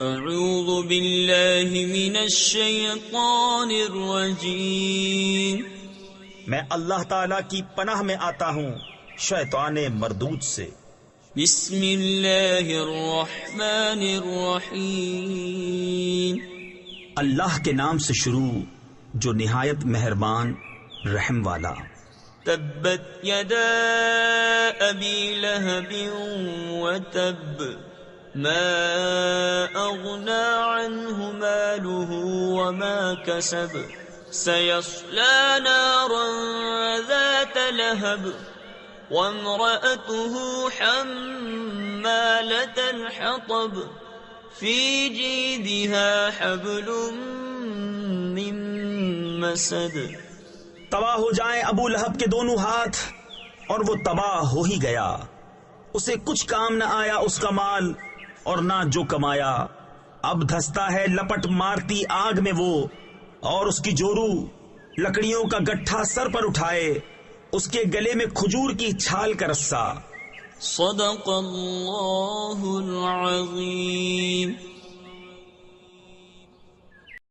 اعوذ باللہ من الشیطان الرجیم، میں اللہ تعالی کی پناہ میں آتا ہوں شیطان مردود سے۔ بسم اللہ الرحمن الرحیم، اللہ کے نام سے شروع جو نہایت مہربان رحم والا۔ تبت یدا ابی لہب وتب، ما اغنى عنه ماله وما كسب، سيصلى نارا ذات لهب، وامرأته حمالة الحطب، في جيدها حبل من مسد۔ تباہ ہو جائیں ابو لہب کے دونوں ہاتھ، اور وہ تباہ ہو ہی گیا، اسے کچھ کام نہ آیا اس کا مال اور نہ جو کمایا۔ اب دھستا ہے لپٹ مارتی آگ میں وہ، اور اس کی جورو لکڑیوں کا گٹھا سر پر اٹھائے، اس کے گلے میں کھجور کی چھال کا رسہ۔ صدق اللہ